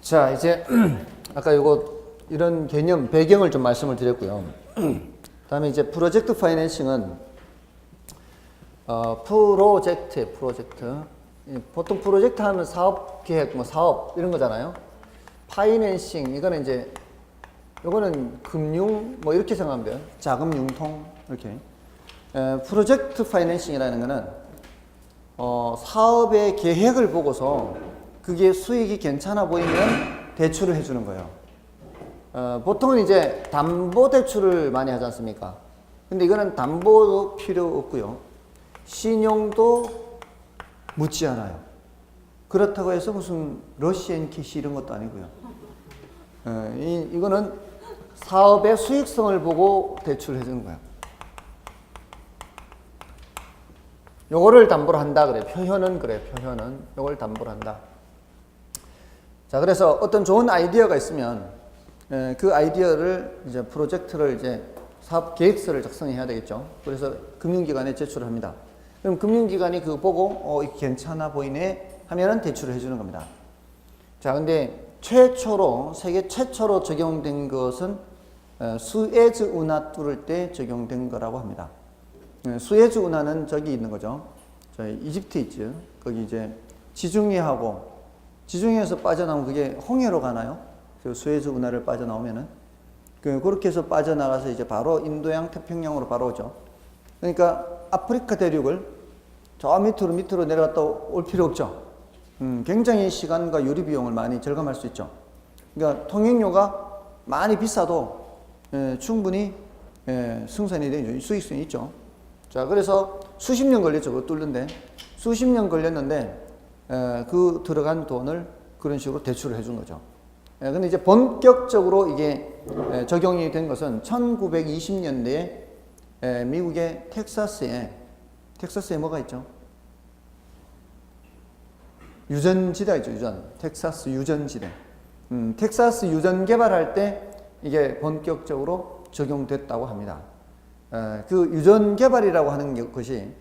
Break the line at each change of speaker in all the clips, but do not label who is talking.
자, 이제 아까 이런 개념 배경을 좀 말씀을 드렸고요. 다음에 이제 프로젝트 파이낸싱은 프로젝트. 보통 프로젝트 하면 사업 계획, 사업 이런 거잖아요. 파이낸싱 이거는 이제 요거는 금융 이렇게 생각하면 돼요. 자금 융통 이렇게. 프로젝트 파이낸싱이라는 거는 사업의 계획을 보고서 그게 수익이 괜찮아 보이면 대출을 해주는 거예요. 보통은 이제 담보 대출을 많이 하지 않습니까? 근데 이거는 담보도 필요 없고요. 신용도 묻지 않아요. 그렇다고 해서 무슨 러시안 캐시 이런 것도 아니고요. 이거는 사업의 수익성을 보고 대출을 해주는 거예요. 요거를 담보로 한다 그래. 표현은 그래. 표현은 요걸 담보로 한다. 자, 그래서 어떤 좋은 아이디어가 있으면 그 아이디어를 이제 프로젝트를 이제 사업 계획서를 작성해야 되겠죠. 그래서 금융기관에 제출을 합니다. 그럼 금융기관이 그거 보고 이게 괜찮아 보이네 하면은 대출을 해주는 겁니다. 자, 근데 세계 최초로 적용된 것은 수에즈 운하 뚫을 때 적용된 거라고 합니다. 수에즈 운하는 저기 있는 거죠. 저희 이집트 있죠. 거기 이제 지중해에서 빠져나오면 그게 홍해로 가나요? 그 수에즈 운하를 빠져나오면은 그렇게 해서 빠져나가서 이제 바로 인도양 태평양으로 바로 오죠. 그러니까 아프리카 대륙을 저 밑으로 내려갔다 올 필요 없죠. 굉장히 시간과 유리 비용을 많이 절감할 수 있죠. 그러니까 통행료가 많이 비싸도 충분히 승산이 되죠. 수익성이 있죠. 자, 그래서 수십 년 걸렸죠. 그거 뚫는데 수십 년 걸렸는데 그 들어간 돈을 그런 식으로 대출을 해준 거죠. 근데 이제 본격적으로 이게 적용이 된 것은 1920년대에 미국의 텍사스에 뭐가 있죠? 유전지대가 있죠. 텍사스 유전지대. 텍사스 유전 개발할 때 이게 본격적으로 적용됐다고 합니다. 그 유전 개발이라고 하는 것이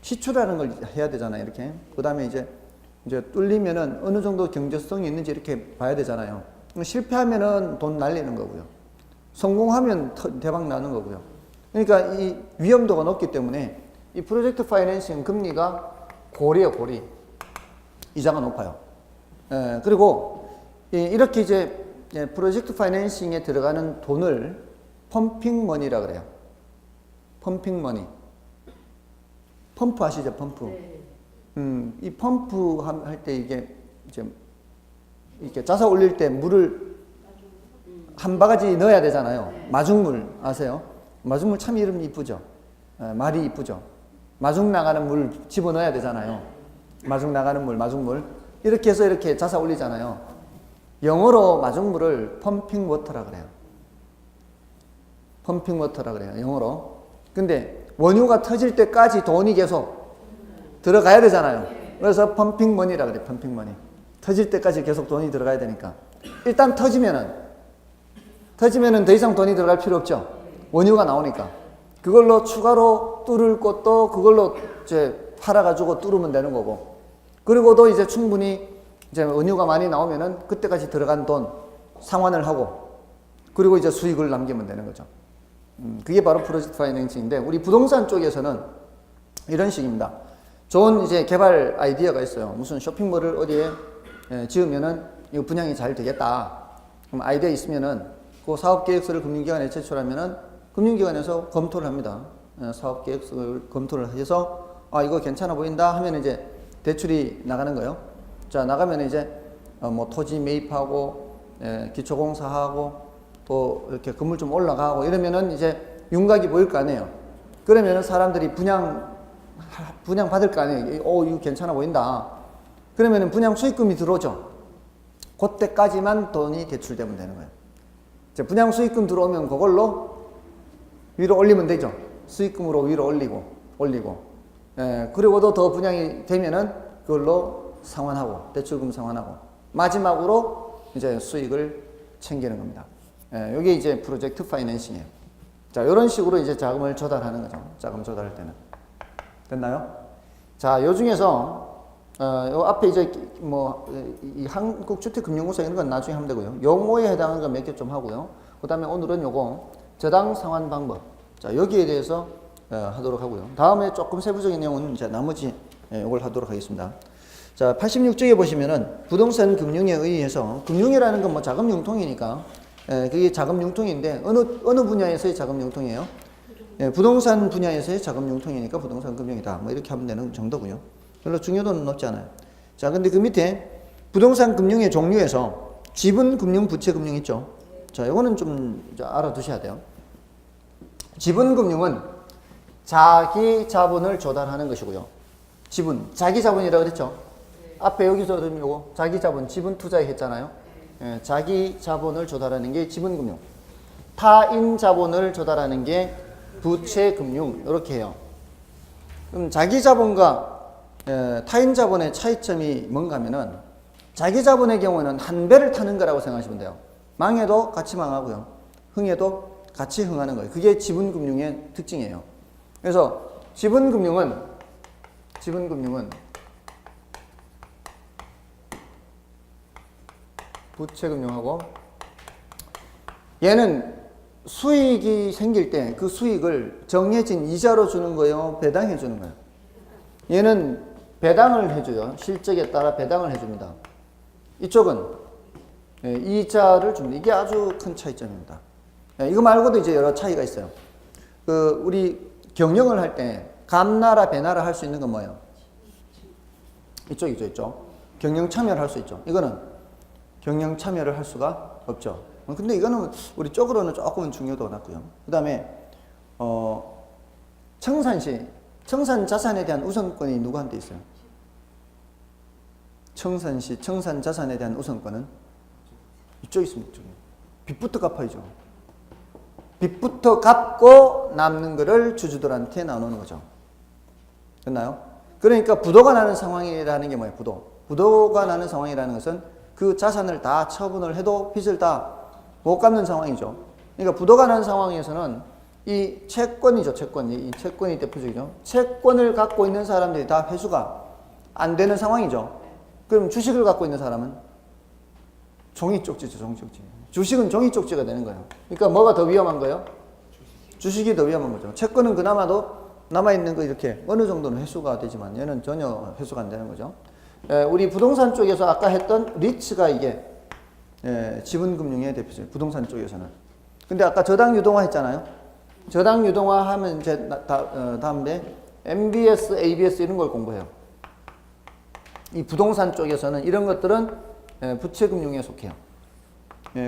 시추라는 걸 해야 되잖아요. 이렇게. 그 다음에 이제 뚫리면은 어느 정도 경제성이 있는지 이렇게 봐야 되잖아요. 실패하면은 돈 날리는 거고요. 성공하면 대박 나는 거고요. 그러니까 이 위험도가 높기 때문에 이 프로젝트 파이낸싱 금리가 고리예요, 고리. 이자가 높아요. 그리고 이렇게 이제 프로젝트 파이낸싱에 들어가는 돈을 펌핑 머니라 그래요. 펌핑 머니. 펌프 아시죠? 펌프. 네. 이 펌프 할 때 이게 이제 이렇게 자사 올릴 때 물을 한 바가지 넣어야 되잖아요. 마중물 아세요? 마중물 참 이름 이쁘죠? 말이 이쁘죠? 마중 나가는 물 집어넣어야 되잖아요. 마중 나가는 물, 마중물. 이렇게 해서 이렇게 자사 올리잖아요. 영어로 마중물을 펌핑 워터라 그래요. 펌핑 워터라 그래요. 영어로. 근데 원유가 터질 때까지 돈이 계속 들어가야 되잖아요. 그래서 펌핑 머니라 그래요. 펌핑 머니. 터질 때까지 계속 돈이 들어가야 되니까. 일단 터지면은 더 이상 돈이 들어갈 필요 없죠. 원유가 나오니까. 그걸로 추가로 뚫을 것도 그걸로 이제 팔아가지고 뚫으면 되는 거고. 그리고도 이제 충분히 이제 원유가 많이 나오면은 그때까지 들어간 돈 상환을 하고 그리고 이제 수익을 남기면 되는 거죠. 그게 바로 프로젝트 파이낸싱인데 우리 부동산 쪽에서는 이런 식입니다. 좋은 이제 개발 아이디어가 있어요. 무슨 쇼핑몰을 어디에 지으면은 이거 분양이 잘 되겠다. 그럼 아이디어 있으면은 그 사업 계획서를 금융기관에 제출하면은 금융기관에서 검토를 합니다. 사업 계획서를 검토를 해서 이거 괜찮아 보인다 하면 이제 대출이 나가는 거예요. 자, 나가면 이제 뭐 토지 매입하고 기초공사하고 또 이렇게 건물 좀 올라가고 이러면은 이제 윤곽이 보일 거 아니에요. 그러면은 사람들이 분양 받을 거 아니에요. 이거 괜찮아 보인다. 그러면은 분양 수익금이 들어오죠. 그때까지만 돈이 대출되면 되는 거예요. 이제 분양 수익금 들어오면 그걸로 위로 올리면 되죠. 수익금으로 위로 올리고. 그리고도 더 분양이 되면은 그걸로 상환하고, 대출금 상환하고. 마지막으로 이제 수익을 챙기는 겁니다. 이게 이제 프로젝트 파이낸싱이에요. 자, 이런 식으로 이제 자금을 조달하는 거죠. 자금 조달할 때는. 됐나요? 자, 요 중에서 요 앞에 이제 이 한국주택금융공사 이런 건 나중에 하면 되고요. 용어에 해당하는 건 몇 개 좀 하고요. 그 다음에 오늘은 요거 저당 상환 방법. 자, 여기에 대해서 하도록 하고요. 다음에 조금 세부적인 내용은 이제 나머지 이걸 하도록 하겠습니다. 자, 86쪽에 보시면은 부동산 금융에 의해서, 금융이라는 건 뭐 자금 융통이니까 그게 자금 융통인데 어느 분야에서의 자금 융통이에요? 부동산 분야에서의 자금 융통이니까 부동산 금융이다. 뭐 이렇게 하면 되는 정도고요. 별로 중요도는 높지 않아요. 자, 근데 그 밑에 부동산 금융의 종류에서 지분 금융, 부채 금융 있죠. 자, 이거는 좀 알아두셔야 돼요. 지분 금융은 자기 자본을 조달하는 것이고요. 지분, 자기 자본이라고 그랬죠. 앞에 여기서 요거 자기 자본, 지분 투자에 했잖아요. 자기 자본을 조달하는 게 지분 금융. 타인 자본을 조달하는 게 부채 금융. 이렇게 해요. 그럼 자기 자본과 타인 자본의 차이점이 뭔가 하면은 자기 자본의 경우는 한 배를 타는 거라고 생각하시면 돼요. 망해도 같이 망하고요. 흥해도 같이 흥하는 거예요. 그게 지분금융의 특징이에요. 그래서 지분금융은 부채금융하고 얘는 수익이 생길 때 그 수익을 정해진 이자로 주는 거예요? 배당해 주는 거예요? 얘는 배당을 해줘요. 실적에 따라 배당을 해줍니다. 이쪽은 이자를 줍니다. 이게 아주 큰 차이점입니다. 이거 말고도 이제 여러 차이가 있어요. 우리 경영을 할 때 감나라 배나라 할 수 있는 건 뭐예요? 이쪽이죠, 이쪽. 경영 참여를 할 수 있죠. 이거는 경영 참여를 할 수가 없죠. 근데 이거는 우리 쪽으로는 조금은 중요도가 낮고요. 그 다음에 청산시, 청산 자산에 대한 우선권이 누구한테 있어요? 청산시, 청산 자산에 대한 우선권은 이쪽에 있습니다. 이쪽에. 빚부터 갚아야죠. 빚부터 갚고 남는 거를 주주들한테 나누는 거죠. 됐나요? 그러니까 부도가 나는 상황이라는 게 뭐예요? 부도가 나는 상황이라는 것은 그 자산을 다 처분을 해도 빚을 다 못 갚는 상황이죠. 그러니까 부도가 난 상황에서는 이 채권이죠. 이 채권이 대표적이죠. 채권을 갖고 있는 사람들이 다 회수가 안 되는 상황이죠. 그럼 주식을 갖고 있는 사람은 종이 쪽지죠. 종이 쪽지. 주식은 종이 쪽지가 되는 거예요. 그러니까 뭐가 더 위험한 거예요? 주식이 더 위험한 거죠. 채권은 그나마도 남아있는 거 이렇게 어느 정도는 회수가 되지만 얘는 전혀 회수가 안 되는 거죠. 우리 부동산 쪽에서 아까 했던 리츠가 이게 지분금융의 대표죠. 부동산 쪽에서는. 근데 아까 저당 유동화 했잖아요. 저당 유동화 하면 이제 다음에 MBS, ABS 이런 걸 공부해요. 이 부동산 쪽에서는 이런 것들은 부채금융에 속해요.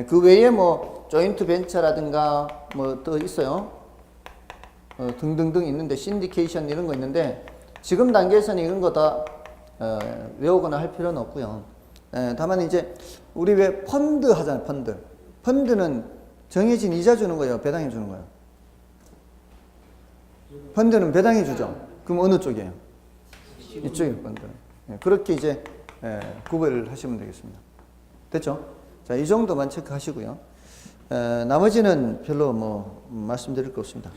그 외에 뭐 조인트 벤처라든가 뭐 또 있어요. 등등등 있는데 신디케이션 이런 거 있는데 지금 단계에서는 이런 거 다 외우거나 할 필요는 없고요. 다만 이제 우리 왜 펀드 하잖아요. 펀드는 정해진 이자 주는 거예요? 배당해 주는 거예요? 펀드는 배당해 주죠. 그럼 어느 쪽이에요? 이쪽이에요. 펀드. 그렇게 이제 구별을 하시면 되겠습니다. 됐죠? 자, 이 정도만 체크하시고요. 나머지는 별로 뭐 말씀드릴 거 없습니다.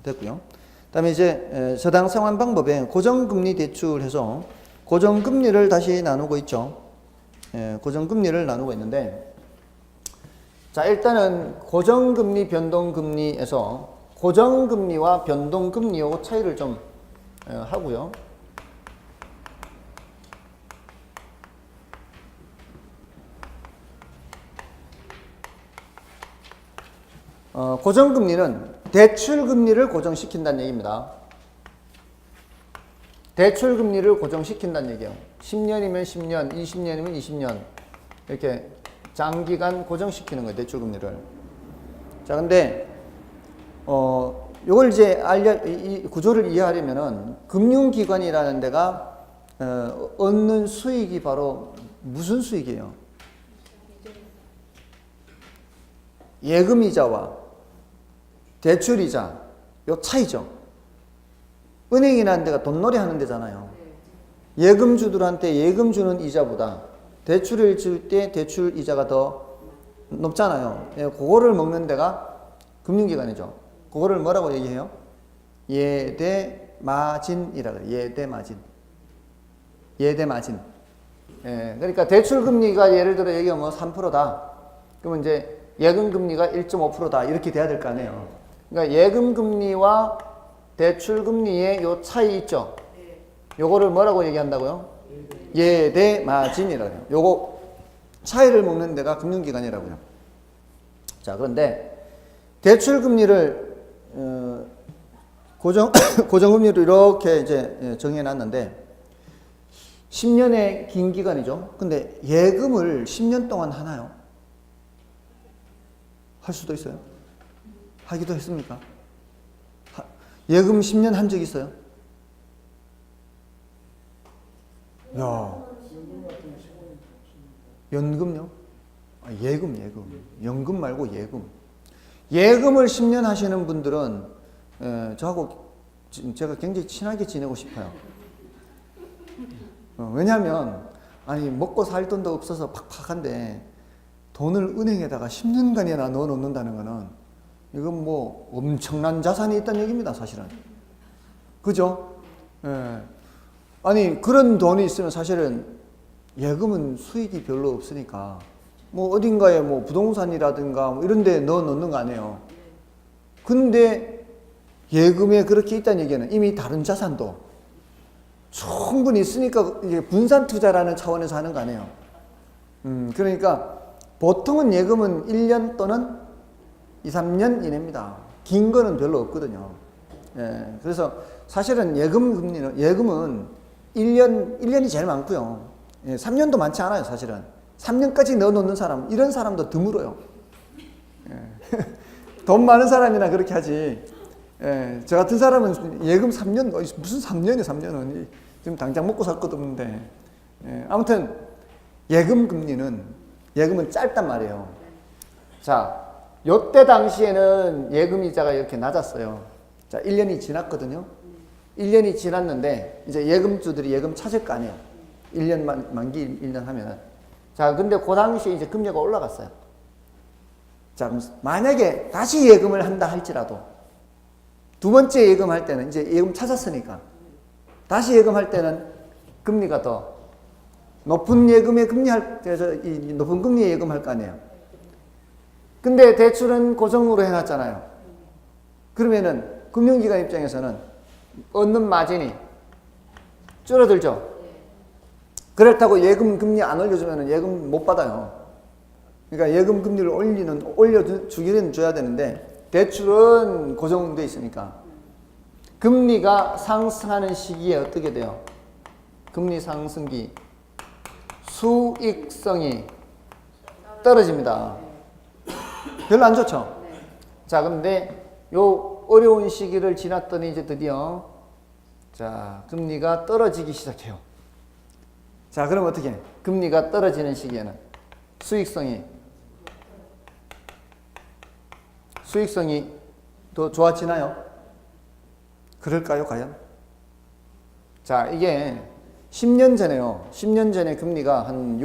됐고요. 그다음에 이제 저당 상환 방법에 고정금리 대출해서 고정금리를 다시 나누고 있죠. 고정금리를 나누고 있는데, 자, 일단은 고정금리, 변동금리에서 고정금리와 변동금리하고 차이를 좀 하고요. 고정금리는 대출금리를 고정시킨다는 얘기입니다. 대출금리를 고정시킨다는 얘기예요. 10년이면 10년, 20년이면 20년 이렇게 장기간 고정시키는 거예요. 대출금리를. 자, 근데 요걸 이제 이 구조를 이해하려면은 금융기관이라는 데가 얻는 수익이 바로 무슨 수익이에요? 예금이자와 대출이자 요 차이죠. 은행이라는 데가 돈놀이 하는 데잖아요. 예금주들한테 예금 주는 이자보다 대출을 줄 때 대출 이자가 더 높잖아요. 그거를 먹는 데가 금융기관이죠. 그거를 뭐라고 얘기해요? 예대마진이라고 해요. 예대마진. 예대 마진. 예, 그러니까 대출 금리가 예를 들어 여기가 뭐 3%다. 그러면 이제 예금 금리가 1.5%다. 이렇게 돼야 될 거 아니에요. 그러니까 예금 금리와 대출 금리의 요 차이 있죠. 요거를 뭐라고 얘기한다고요? 예대 마진이라고 해요. 요거 차이를 먹는 데가 금융기관이라고요. 자, 그런데 대출 금리를 고정금리로 이렇게 이제 정해놨는데 10년의 긴 기간이죠. 근데 예금을 10년 동안 하나요? 할 수도 있어요. 하기도 했습니까? 예금 10년 한 적 있어요? 야, 연금요? 아, 예금. 연금 말고 예금. 예금을 10년 하시는 분들은 저하고 제가 굉장히 친하게 지내고 싶어요. 왜냐하면 아니 먹고 살 돈도 없어서 팍팍한데 돈을 은행에다가 10년간이나 넣어 놓는다는 거는 이건 뭐 엄청난 자산이 있다는 얘기입니다, 사실은. 그죠? 예. 아니 그런 돈이 있으면 사실은 예금은 수익이 별로 없으니까 뭐 어딘가에 뭐 부동산이라든가 뭐 이런 데 넣어 놓는 거 아니에요. 근데 예금에 그렇게 있다는 얘기는 이미 다른 자산도 충분히 있으니까 이게 분산 투자라는 차원에서 하는 거 아니에요. 그러니까 보통은 예금은 1년 또는 2, 3년 이내입니다. 긴 거는 별로 없거든요. 예, 그래서 사실은 예금은 1년이 제일 많고요. 예, 3년도 많지 않아요, 사실은. 3년까지 넣어 놓는 사람, 이런 사람도 드물어요. 예. 돈 많은 사람이나 그렇게 하지. 예, 저 같은 사람은 예금 3년, 무슨 3년이에요, 3년은. 지금 당장 먹고 살 것도 없는데. 예, 아무튼, 예금은 짧단 말이에요. 자, 요때 당시에는 예금이자가 이렇게 낮았어요. 자, 1년이 지났거든요. 1년이 지났는데, 이제 예금주들이 예금 찾을 거 아니에요. 1년 만기 1년 하면은. 자, 근데 그 당시에 이제 금리가 올라갔어요. 자, 그럼 만약에 다시 예금을 한다 할지라도, 두 번째 예금할 때는 이제 예금 찾았으니까, 다시 예금할 때는 금리가 더 높은 예금에 그래서 이 높은 금리에 예금할 거 아니에요. 근데 대출은 고정으로 해놨잖아요. 그러면은 금융기관 입장에서는 얻는 마진이 줄어들죠. 그렇다고 예금 금리 안 올려주면 예금 못 받아요. 그러니까 예금 금리를 올려주기는 줘야 되는데 대출은 고정돼 있으니까 금리가 상승하는 시기에 어떻게 돼요? 금리 상승기 수익성이 떨어집니다. 별로 안 좋죠? 자, 근데 요 어려운 시기를 지났더니 이제 드디어 자, 금리가 떨어지기 시작해요. 자, 그럼 어떻게 해? 금리가 떨어지는 시기에는 수익성이 더 좋아지나요? 그럴까요, 과연? 자, 이게 10년 전에요. 10년 전에 금리가 한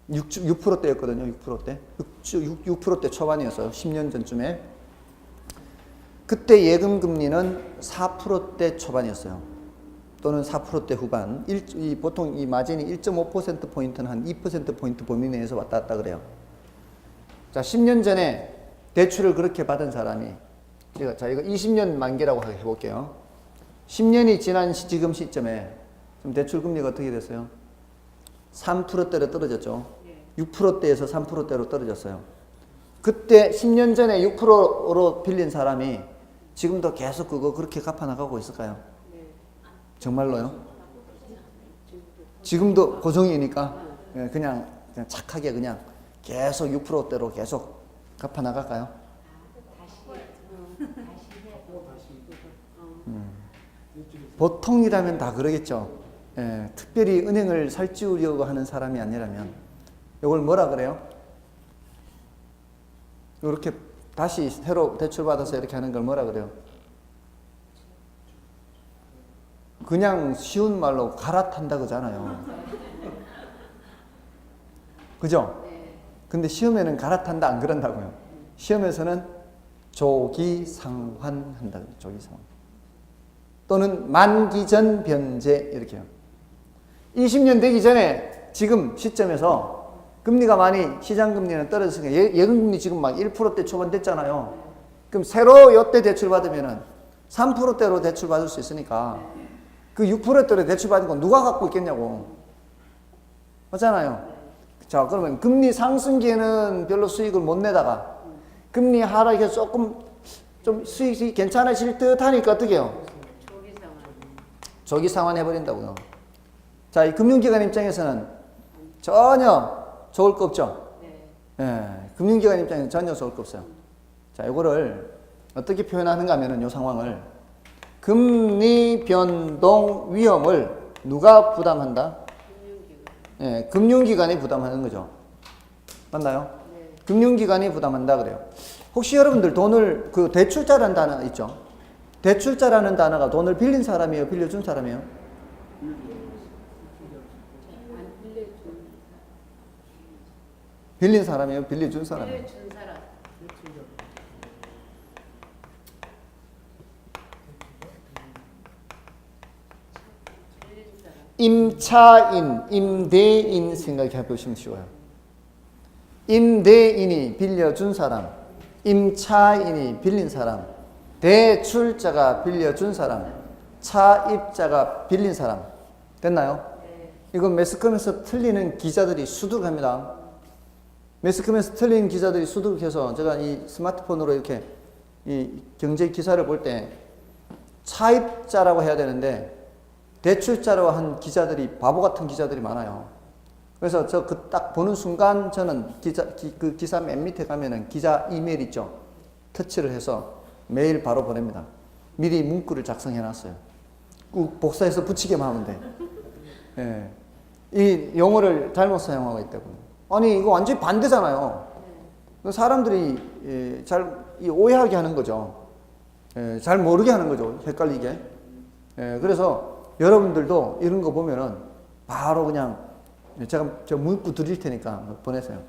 6%대였거든요. 6%대. 6%대 초반이었어요. 10년 전쯤에. 그때 예금 금리는 4%대 초반이었어요. 또는 4%대 후반. 보통 이 마진이 1.5%포인트는 한 2%포인트 범위 내에서 왔다 갔다 그래요. 자, 10년 전에 대출을 그렇게 받은 사람이, 자, 이거 20년 만기라고 해볼게요. 10년이 지난 지금 시점에 지금 대출 금리가 어떻게 됐어요? 3%대로 떨어졌죠. 6%대에서 3%대로 떨어졌어요. 그때 10년 전에 6%로 빌린 사람이 지금도 계속 그거 그렇게 갚아나가고 있을까요? 정말로요? 지금도 고정이니까 그냥 착하게 그냥 계속 6%대로 계속 갚아나갈까요? 보통이라면 다 그러겠죠. 예, 특별히 은행을 살찌우려고 하는 사람이 아니라면 이걸 뭐라 그래요? 이렇게 다시 새로 대출받아서 이렇게 하는 걸 뭐라 그래요? 그냥 쉬운 말로 갈아탄다 그러잖아요. 그죠? 근데 시험에는 갈아탄다 안 그런다고요. 시험에서는 조기상환한다. 조기상환. 또는 만기 전 변제 이렇게요. 20년 되기 전에 지금 시점에서 금리가 많이 시장 금리는 떨어졌으니까 예금금리 지금 막 1%대 초반 됐잖아요. 그럼 새로 요때 대출 받으면은 3%대로 대출 받을 수 있으니까 그 6%대로 대출 받은 건 누가 갖고 있겠냐고. 맞잖아요. 자, 그러면 금리 상승기에는 별로 수익을 못 내다가 금리 하락해서 조금 좀 수익이 괜찮아질 듯 하니까 어떻게 해요? 조기 상환해버린다고요. 자, 이 금융기관 입장에서는 전혀 좋을 거 없죠? 예, 금융기관 입장에서는 전혀 좋을 거 없어요. 자, 이거를 어떻게 표현하는가 하면은 이 상황을 금리 변동 위험을 누가 부담한다? 예, 금융기관이 부담하는 거죠. 맞나요? 네. 금융기관이 부담한다 그래요. 혹시 여러분들 돈을 그 대출자라는 단어 있죠? 대출자라는 단어가 돈을 빌린 사람이에요? 빌려준 사람이에요? 빌린 사람이에요? 빌려준 사람이에요? 빌려준 사람. 임차인, 임대인 생각해 보시면 쉬워요. 임대인이 빌려준 사람, 임차인이 빌린 사람, 대출자가 빌려준 사람, 차입자가 빌린 사람. 됐나요? 네. 이건 매스컴에서 틀리는 기자들이 수두룩합니다. 매스컴에서 틀린 기자들이 수두룩해서 제가 이 스마트폰으로 이렇게 이 경제 기사를 볼 때 차입자라고 해야 되는데 대출자로 한 기자들이 바보 같은 기자들이 많아요. 그래서 저 그 딱 보는 순간 저는 그 기사 맨 밑에 가면은 기자 이메일 있죠. 터치를 해서 메일 바로 보냅니다. 미리 문구를 작성해 놨어요. 꼭 복사해서 붙이기만 하면 돼. 예. 이 용어를 잘못 사용하고 있다고. 아니 이거 완전히 반대잖아요. 사람들이 잘 오해하게 하는 거죠. 잘 모르게 하는 거죠. 헷갈리게. 그래서 여러분들도 이런 거 보면은 바로 그냥 제가 저 문구 드릴 테니까 보내세요.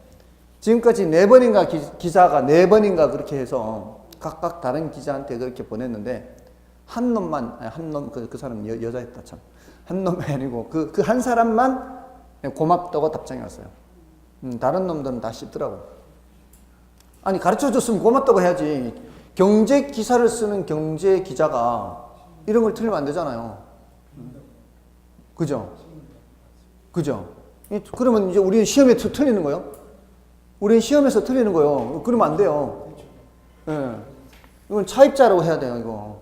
지금까지 4번인가 기자가 4번인가 그렇게 해서 각각 다른 기자한테 그렇게 보냈는데 한 놈만 한 놈 그 사람 여자였다 참 한 놈이 아니고 그 한 사람만 고맙다고 답장이 왔어요. 다른 놈들은 다 씹더라고. 아니 가르쳐 줬으면 고맙다고 해야지. 경제 기사를 쓰는 경제 기자가 이런 걸 틀리면 안 되잖아요. 그죠? 그죠? 그러면 이제 우리는 시험에서 틀리는 거예요? 우리는 시험에서 틀리는 거예요. 그러면 안 돼요. 예. 이건 차입자라고 해야 돼요, 이거.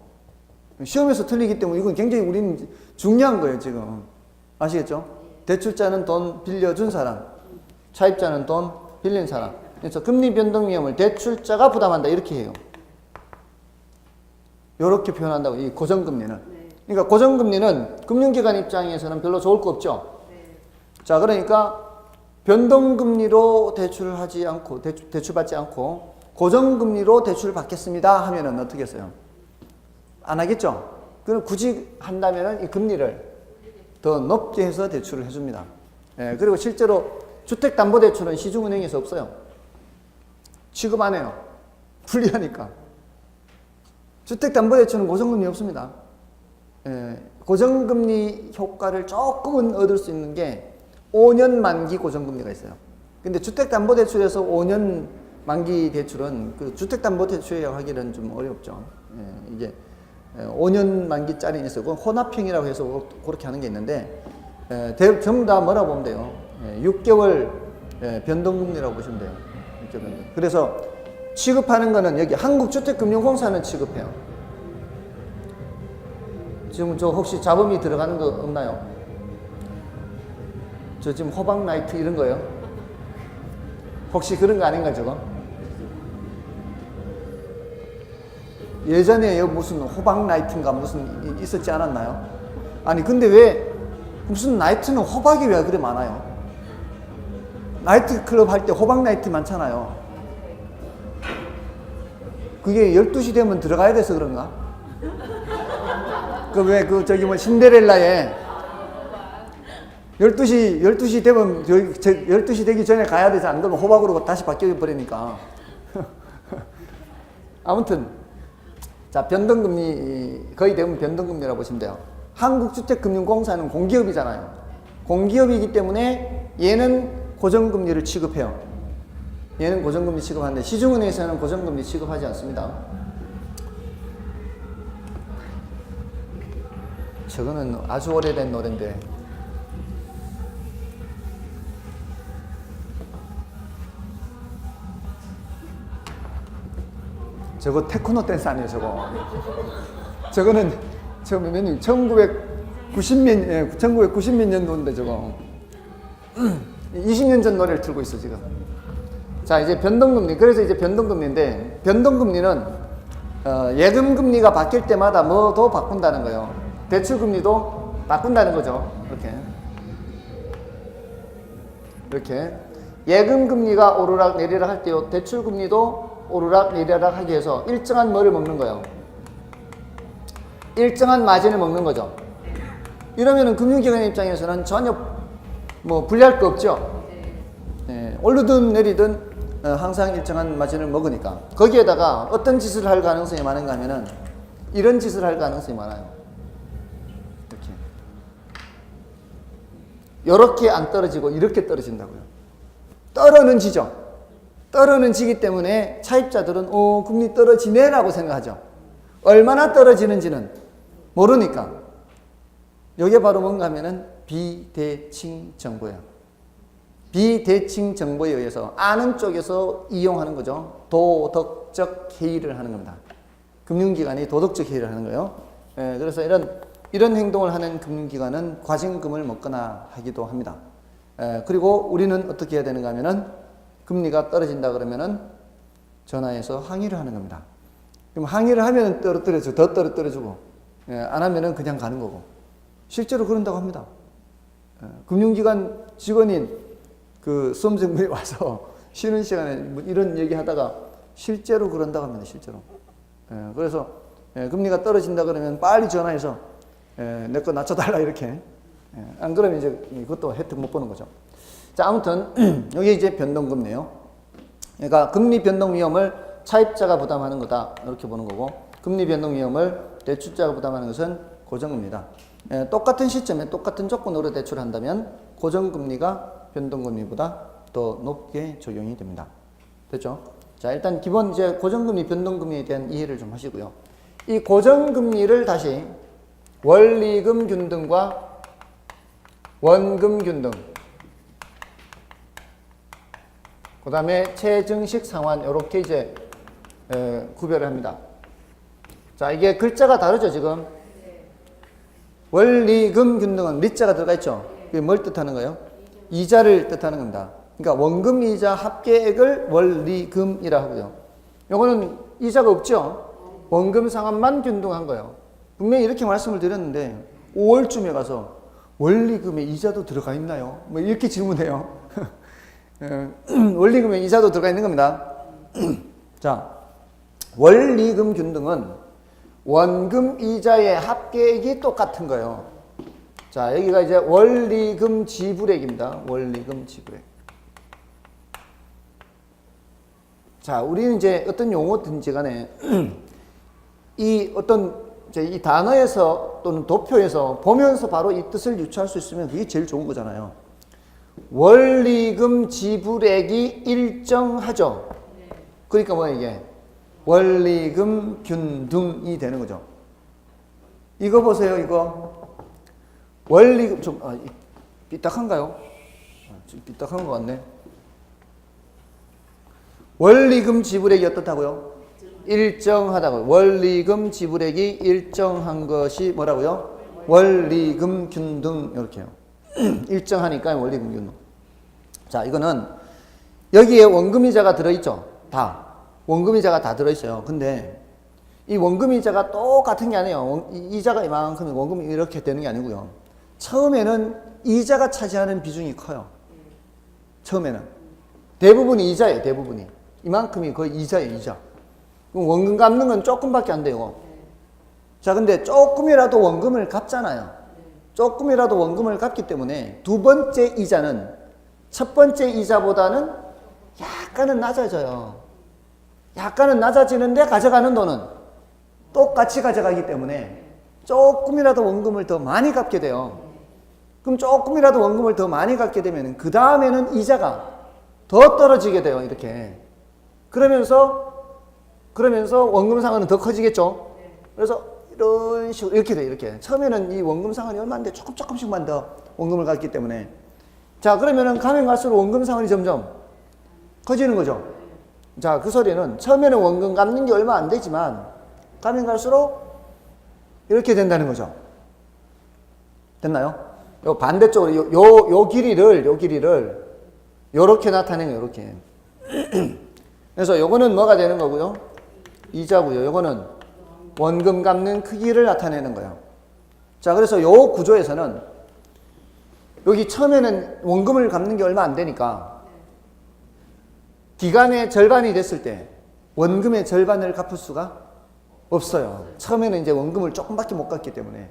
시험에서 틀리기 때문에 이건 굉장히 우리는 중요한 거예요, 지금. 아시겠죠? 대출자는 돈 빌려준 사람, 차입자는 돈 빌린 사람. 그래서 금리 변동 위험을 대출자가 부담한다, 이렇게 해요. 이렇게 표현한다고, 이 고정금리는. 그러니까 고정금리는 금융기관 입장에서는 별로 좋을 거 없죠. 네. 자, 그러니까 변동금리로 대출을 하지 않고 대출 받지 않고 고정금리로 대출을 받겠습니다 하면은 어떻게 했어요? 안 하겠죠. 그럼 굳이 한다면은 이 금리를 더 높게 해서 대출을 해줍니다. 예, 그리고 실제로 주택담보대출은 시중은행에서 없어요. 취급 안 해요. 불리하니까. 주택담보대출은 고정금리 없습니다. 예, 고정금리 효과를 조금은 얻을 수 있는 게 5년 만기 고정금리가 있어요. 근데 주택담보대출에서 5년 만기 대출은 그 주택담보대출이라고 하기는 좀 어렵죠. 예, 이게 5년 만기짜리 있어요. 그건 혼합형이라고 해서 그렇게 하는 게 있는데 전부 다 뭐라고 보면 돼요. 6개월 변동금리라고 보시면 돼요. 6개월. 그래서 취급하는 거는 여기 한국주택금융공사는 취급해요. 지금 저 혹시 자범이 들어가는 거 없나요? 저 지금 호박 나이트 이런 거요? 혹시 그런 거 아닌가 저거? 예전에 무슨 호박 나이트인가 무슨 있었지 않았나요? 아니 근데 왜 무슨 나이트는 호박이 왜 그래 많아요? 나이트 클럽 할 때 호박 나이트 많잖아요. 그게 12시 되면 들어가야 돼서 그런가? 저기 신데렐라에 12시 되면 12시 되기 전에 가야 되지 안 그러면 호박으로 다시 바뀌어 버리니까. 아무튼 자, 변동금리, 거의 대부분 변동금리라고 보시면 돼요. 한국주택금융공사는 공기업이잖아요. 공기업이기 때문에 얘는 고정금리를 취급해요. 얘는 고정금리 취급하는데 시중은행에서는 고정금리 취급하지 않습니다. 저거는 아주 오래된 노래인데 저거 테크노 댄스 아니에요 저거. 저거는 저 몇 년, 1990 몇 년도인데 저거 20년 전 노래를 틀고 있어 지금. 자, 이제 변동금리. 그래서 이제 변동금리인데 변동금리는 예금금리가 바뀔 때마다 뭐도 바꾼다는 거예요. 대출금리도 바꾼다는 거죠. 이렇게 예금금리가 오르락 내리락 할 때요, 대출금리도 오르락 내리락 하기 위해서 일정한 뭐를 먹는 거예요. 일정한 마진을 먹는 거죠. 이러면은 금융기관 입장에서는 전혀 뭐 불리할 거 없죠. 오르든 내리든 항상 일정한 마진을 먹으니까. 거기에다가 어떤 짓을 할 가능성이 많은가 하면은 이런 짓을 할 가능성이 많아요. 이렇게 안 떨어지고 이렇게 떨어진다고요. 떨어는 지죠. 떨어는 지기 때문에 차입자들은 금리 떨어지네 라고 생각하죠. 얼마나 떨어지는지는 모르니까. 이게 바로 뭔가 하면은 비대칭 정보예요. 비대칭 정보에 의해서 아는 쪽에서 이용하는 거죠. 도덕적 해이를 하는 겁니다. 금융기관이 도덕적 해이를 하는 거예요. 그래서 이런 행동을 하는 금융기관은 과징금을 먹거나 하기도 합니다. 그리고 우리는 어떻게 해야 되는가 하면은 금리가 떨어진다 그러면은 전화해서 항의를 하는 겁니다. 그럼 항의를 하면은 떨어뜨려주고 더 떨어뜨려주고 안 하면은 그냥 가는 거고. 실제로 그런다고 합니다. 금융기관 직원인 그 수험생분이 와서 쉬는 시간에 뭐 이런 얘기 하다가 실제로 그런다고 합니다. 실제로. 그래서 금리가 떨어진다 그러면 빨리 전화해서 내 거 낮춰달라 이렇게. 안 그러면 이제 그것도 혜택 못 보는 거죠. 자, 아무튼 여기 이제 변동금리예요. 그러니까 금리 변동 위험을 차입자가 부담하는 거다 이렇게 보는 거고, 금리 변동 위험을 대출자가 부담하는 것은 고정금리다. 똑같은 시점에 똑같은 조건으로 대출한다면 고정금리가 변동금리보다 더 높게 적용이 됩니다. 됐죠? 자, 일단 기본 이제 고정금리, 변동금리에 대한 이해를 좀 하시고요. 이 고정금리를 다시 원리금 균등과 원금 균등, 그 다음에 체증식 상환, 이렇게 이제 구별을 합니다. 자, 이게 글자가 다르죠, 지금? 원리금 균등은 리자가 들어가 있죠? 그게 뭘 뜻하는 거예요? 이자를 뜻하는 겁니다. 그러니까 원금 이자 합계액을 원리금이라 하고요. 요거는 이자가 없죠? 원금 상환만 균등한 거예요. 분명히 이렇게 말씀을 드렸는데 5월쯤에 가서 원리금에 이자도 들어가 있나요? 뭐 이렇게 질문해요. 원리금에 이자도 들어가 있는 겁니다. 자, 원리금 균등은 원금 이자의 합계액이 똑같은 거예요. 자, 여기가 이제 원리금 지불액입니다. 원리금 지불액. 자, 우리는 이제 어떤 용어든지 간에 이 어떤 이 단어에서 또는 도표에서 보면서 바로 이 뜻을 유추할 수 있으면 그게 제일 좋은 거잖아요. 원리금 지불액이 일정하죠. 그러니까 뭐야 이게? 원리금 균등이 되는 거죠. 이거 보세요, 이거. 원리금 좀 삐딱한가요? 좀 삐딱한 것 같네. 원리금 지불액이 어떻다고요? 일정하다고요. 원리금 지불액이 일정한 것이 뭐라고요? 원리금 균등 이렇게요. 일정하니까 원리금 균등. 자, 이거는 여기에 원금이자가 들어있죠. 다 원금이자가 다 들어있어요. 근데 이 원금이자가 똑같은 게 아니에요. 이자가 이만큼 원금이 이렇게 되는 게 아니고요. 처음에는 이자가 차지하는 비중이 커요. 처음에는 대부분이 이자예요. 대부분이 이만큼이 거의 이자예요. 이자. 원금 갚는 건 조금밖에 안 돼요. 자, 근데 조금이라도 원금을 갚잖아요. 조금이라도 원금을 갚기 때문에 두 번째 이자는 첫 번째 이자보다는 약간은 낮아져요. 약간은 낮아지는데 가져가는 돈은 똑같이 가져가기 때문에 조금이라도 원금을 더 많이 갚게 돼요. 그럼 조금이라도 원금을 더 많이 갚게 되면 그 다음에는 이자가 더 떨어지게 돼요. 이렇게. 그러면서 원금 상환은 더 커지겠죠. 그래서 이런 식으로 이렇게 돼요. 이렇게. 처음에는 이 원금 상환이 얼마인데 조금씩만 더 원금을 갚기 때문에. 자, 그러면은 가면 갈수록 원금 상환이 점점 커지는 거죠. 자, 그 소리는 처음에는 원금 갚는 게 얼마 안 되지만 가면 갈수록 이렇게 된다는 거죠. 됐나요? 요 반대쪽으로 요 길이를 요렇게 나타내는 요렇게. 그래서 요거는 뭐가 되는 거고요? 이자고요. 요거는 원금 갚는 크기를 나타내는 거예요. 자, 그래서 요 구조에서는 여기 처음에는 원금을 갚는 게 얼마 안 되니까 기간의 절반이 됐을 때 원금의 절반을 갚을 수가 없어요. 처음에는 이제 원금을 조금밖에 못 갚기 때문에.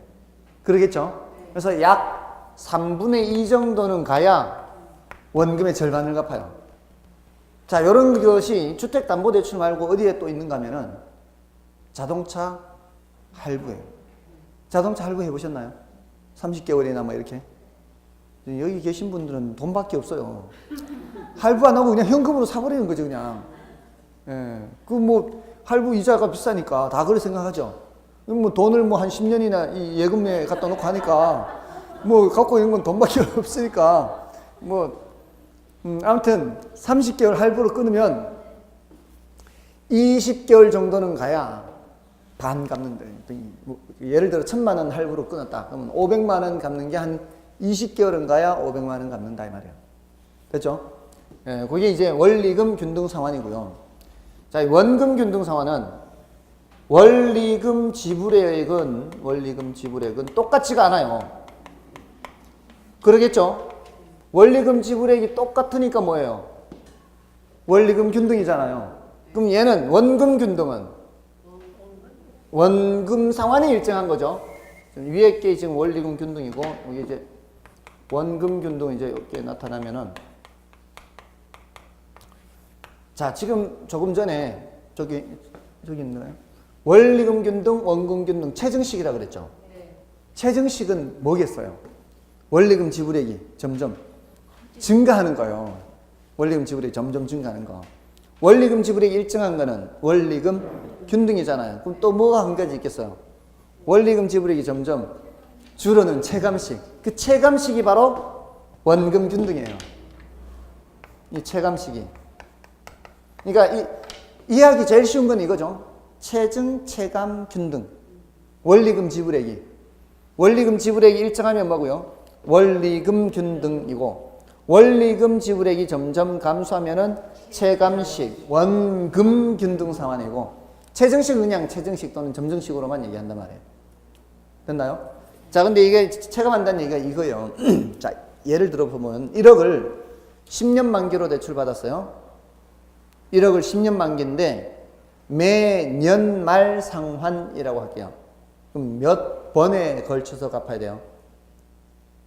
그러겠죠? 그래서 약 3분의 2 정도는 가야 원금의 절반을 갚아요. 자, 이런 것이 주택담보대출 말고 어디에 또 있는가 하면은 자동차 할부예요. 자동차 할부 해보셨나요? 30개월이나 뭐 이렇게. 여기 계신 분들은 돈밖에 없어요. 할부 안 하고 그냥 현금으로 사버리는 거죠, 그냥. 예. 그 뭐, 할부 이자가 비싸니까 다 그렇게 생각하죠. 뭐 돈을 뭐 한 10년이나 이 예금에 갖다 놓고 하니까 뭐 갖고 있는 건 돈밖에 없으니까 뭐, 아무튼 30개월 할부로 끊으면 20개월 정도는 가야 반 갚는다. 뭐 예를 들어 1,000만 원 할부로 끊었다. 그러면 500만 원 갚는 게 한 20개월은 가야 500만 원 갚는다 이 말이에요. 됐죠? 예, 그게 이제 원리금 균등 상환이고요. 자, 원금 균등 상환은 원리금 지불액은 똑같지가 않아요. 그러겠죠? 원리금 지불액이 똑같으니까 뭐예요? 원리금 균등이잖아요. 그럼 얘는 원금 균등은 원금 상환이 일정한 거죠. 위에 게 지금 원리금 균등이고 여기 이제 원금 균등 이제 이렇게 나타나면은 자, 지금 조금 전에 저기 있나요? 원리금 균등, 원금 균등, 체증식이라 그랬죠. 체증식은 뭐겠어요? 원리금 지불액이 점점 증가하는 거예요. 원리금 지불액이 점점 증가하는 거. 원리금 지불액이 일정한 거는 원리금 균등이잖아요. 그럼 또 뭐가 한 가지 있겠어요? 원리금 지불액이 점점 줄어드는 체감식. 그 체감식이 바로 원금 균등이에요. 이 체감식이. 그러니까 이해하기 제일 쉬운 건 이거죠. 체증, 체감, 균등. 원리금 지불액이. 원리금 지불액이 일정하면 뭐고요? 원리금 균등이고 원리금 지불액이 점점 감소하면은 체감식, 원금 균등 상환이고 체증식은 그냥 체증식 또는 점증식으로만 얘기한단 말이에요. 됐나요? 자, 근데 이게 체감한다는 얘기가 이거예요. 자, 예를 들어 보면 1억을 10년 만기로 대출받았어요. 1억을 10년 만기인데 매년 말 상환이라고 할게요. 그럼 몇 번에 걸쳐서 갚아야 돼요?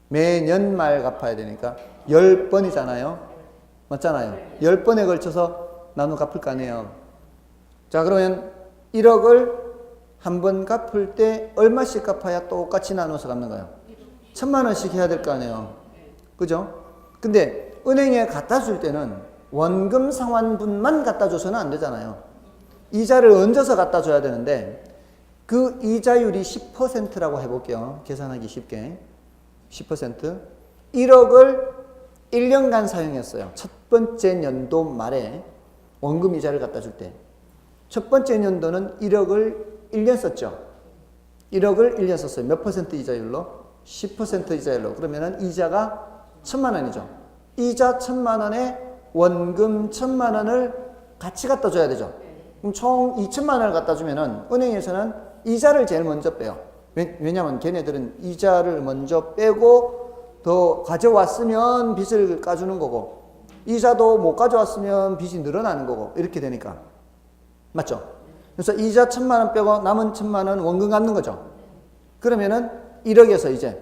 매년 말 갚아야 되니까 10번이잖아요. 맞잖아요. 10번에 걸쳐서 나눠 갚을 거 아니에요. 자, 그러면 1억을 한 번 갚을 때 얼마씩 갚아야 똑같이 나눠서 갚는 거예요? 1,000만 원씩 해야 될 거 아니에요. 그죠? 근데 은행에 갖다 줄 때는 원금 상환분만 갖다 줘서는 안 되잖아요. 이자를 얹어서 갖다 줘야 되는데 그 이자율이 10%라고 해볼게요. 계산하기 쉽게. 10%. 1억을 1년간 사용했어요. 첫 번째 연도 말에 원금 이자를 갖다 줄 때. 첫 번째 연도는 1억을 1년 썼죠. 1억을 1년 썼어요. 몇 퍼센트 이자율로? 10% 이자율로. 그러면은 이자가 1,000만 원이죠. 이자 1,000만 원에 원금 1,000만 원을 같이 갖다 줘야 되죠. 그럼 총 2,000만 원을 갖다 주면은 은행에서는 이자를 제일 먼저 빼요. 왜냐면 걔네들은 이자를 먼저 빼고 더 가져왔으면 빚을 까주는 거고 이자도 못 가져왔으면 빚이 늘어나는 거고 이렇게 되니까. 맞죠? 그래서 이자 1,000만 원 빼고 남은 1,000만 원 원금 갚는 거죠. 그러면은 1억에서 이제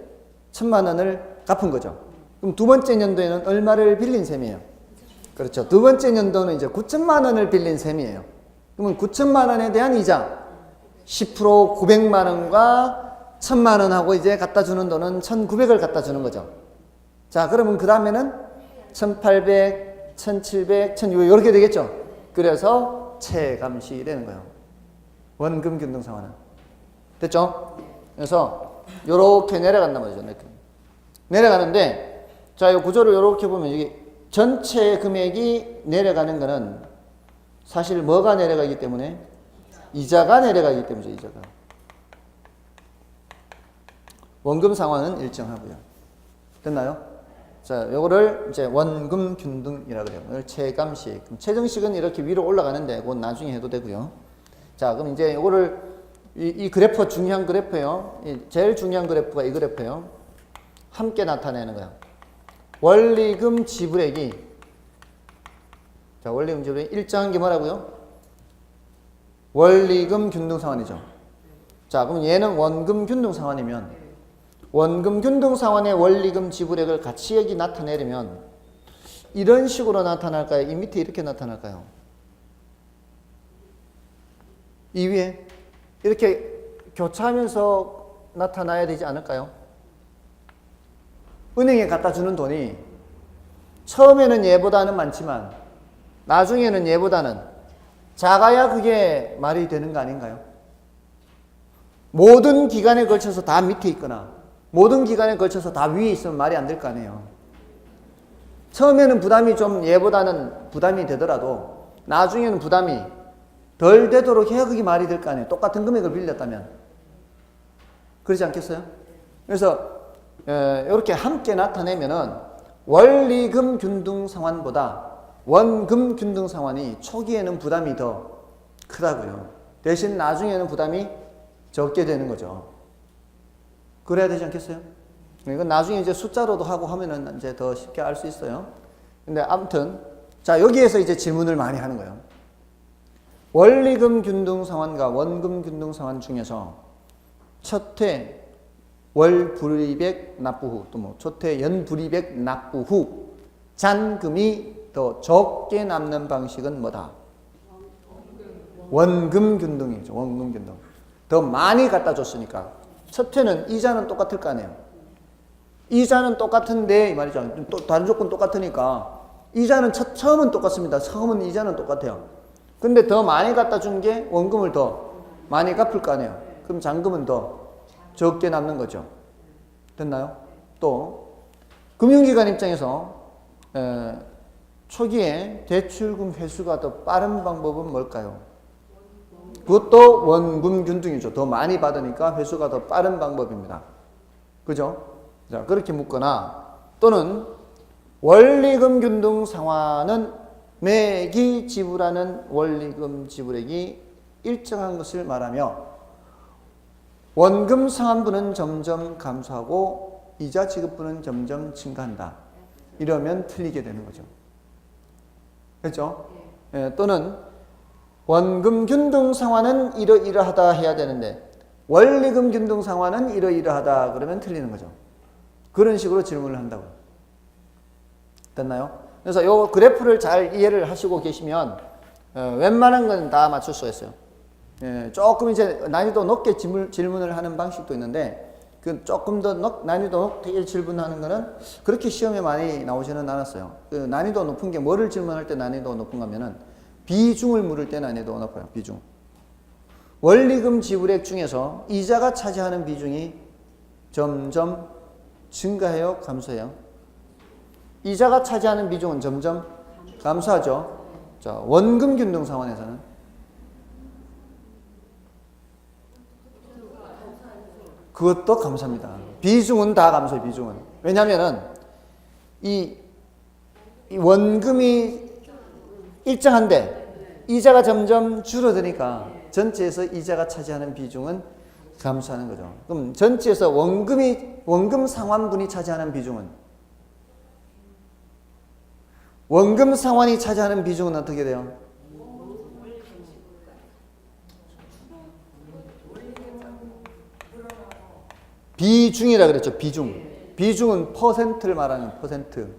1,000만 원을 갚은 거죠. 그럼 두 번째 연도에는 얼마를 빌린 셈이에요? 그렇죠. 두 번째 연도는 이제 9,000만 원을 빌린 셈이에요. 그러면 9,000만 원에 대한 이자 10% 900만 원과 1000만 원하고 이제 갖다 주는 돈은 1900을 갖다 주는 거죠. 자, 그러면 그 다음에는 1800, 1700, 1600 이렇게 되겠죠. 그래서 체감시 되는 거예요. 원금 균등 상환은. 됐죠? 그래서 요렇게 내려간단 말이죠. 이렇게. 내려가는데 자, 이 구조를 요렇게 보면 이게 전체 금액이 내려가는 거는 사실 뭐가 내려가기 때문에? 이자가 내려가기 때문이죠. 이자가. 원금 상환은 일정하고요. 됐나요? 자, 요거를 이제 원금 균등이라고 그래요. 이걸 체감식. 그럼 최정식은 이렇게 위로 올라가는데 그건 나중에 해도 되고요. 자, 그럼 이제 요거를 이 그래프 중요한 그래프예요. 제일 중요한 그래프가 이 그래프예요. 함께 나타내는 거야. 원리금 지불액이 자, 원리금 지불액이 일정한 게 뭐라고요? 원리금 균등 상환이죠. 자, 그럼 얘는 원금 균등 상환이면 원금 균등 상환의 원리금 지불액을 같이 여기 나타내려면 이런 식으로 나타날까요? 이 밑에 이렇게 나타날까요? 이 위에 이렇게 교차하면서 나타나야 되지 않을까요? 은행에 갖다 주는 돈이 처음에는 얘보다는 많지만 나중에는 얘보다는 작아야 그게 말이 되는 거 아닌가요? 모든 기간에 걸쳐서 다 밑에 있거나 모든 기간에 걸쳐서 다 위에 있으면 말이 안 될 거 아니에요. 처음에는 부담이 좀 얘보다는 부담이 되더라도 나중에는 부담이 덜 되도록 해야 그게 말이 될 거 아니에요. 똑같은 금액을 빌렸다면. 그렇지 않겠어요? 그래서 이렇게 함께 나타내면은 원리금 균등 상환보다 원금 균등 상환이 초기에는 부담이 더 크다고요. 대신 나중에는 부담이 적게 되는 거죠. 그래야 되지 않겠어요? 이건 나중에 이제 숫자로도 하고 하면은 이제 더 쉽게 알 수 있어요. 근데 아무튼 자, 여기에서 이제 질문을 많이 하는 거예요. 원리금 균등 상환과 원금 균등 상환 중에서 첫회 월 불이백 납부 후 또 뭐 첫회 연 불이백 납부 후 잔금이 더 적게 남는 방식은 뭐다? 원금 균등이죠. 원금 균등. 더 많이 갖다 줬으니까. 첫 회는 이자는 똑같을 거 아니에요. 이자는 똑같은데 이 말이죠. 또 다른 조건 똑같으니까 이자는 처음은 똑같습니다. 처음은 이자는 똑같아요. 근데 더 많이 갖다 준 게 원금을 더 많이 갚을 거 아니에요. 그럼 잔금은 더 적게 남는 거죠. 됐나요? 또 금융기관 입장에서 초기에 대출금 회수가 더 빠른 방법은 뭘까요? 그것도 원금 균등이죠. 더 많이 받으니까 회수가 더 빠른 방법입니다. 그죠? 자, 그렇게 묻거나 또는 원리금 균등 상환은 매기 지불하는 원리금 지불액이 일정한 것을 말하며 원금 상환분은 점점 감소하고 이자 지급분은 점점 증가한다. 이러면 틀리게 되는 거죠. 그렇죠? 또는 원금 균등 상환은 이러이러하다 해야 되는데 원리금 균등 상환은 이러이러하다 그러면 틀리는 거죠. 그런 식으로 질문을 한다고요. 됐나요? 그래서 이 그래프를 잘 이해를 하시고 계시면 웬만한 건 다 맞출 수가 있어요. 조금 이제 난이도 높게 질문을 하는 방식도 있는데 그 조금 더 난이도 높게 질문하는 거는 그렇게 시험에 많이 나오지는 않았어요. 그 난이도 높은 게 뭐를 질문할 때 난이도가 높은가 하면은 비중을 물을 때 난이도가 높아요. 비중. 원리금 지불액 중에서 이자가 차지하는 비중이 점점 증가해요? 감소해요? 이자가 차지하는 비중은 점점 감소하죠. 자, 원금 균등 상환에서는 그것도 감소합니다. 비중은 다 감소해요. 비중은. 왜냐하면은 이 원금이 일정한데 이자가 점점 줄어드니까 전체에서 이자가 차지하는 비중은 감소하는 거죠. 그럼 전체에서 원금 상환분이 차지하는 비중은 원금 상환이 차지하는 비중은 어떻게 돼요? 비중이라 그랬죠. 비중. 비중은 퍼센트를 말하는 퍼센트.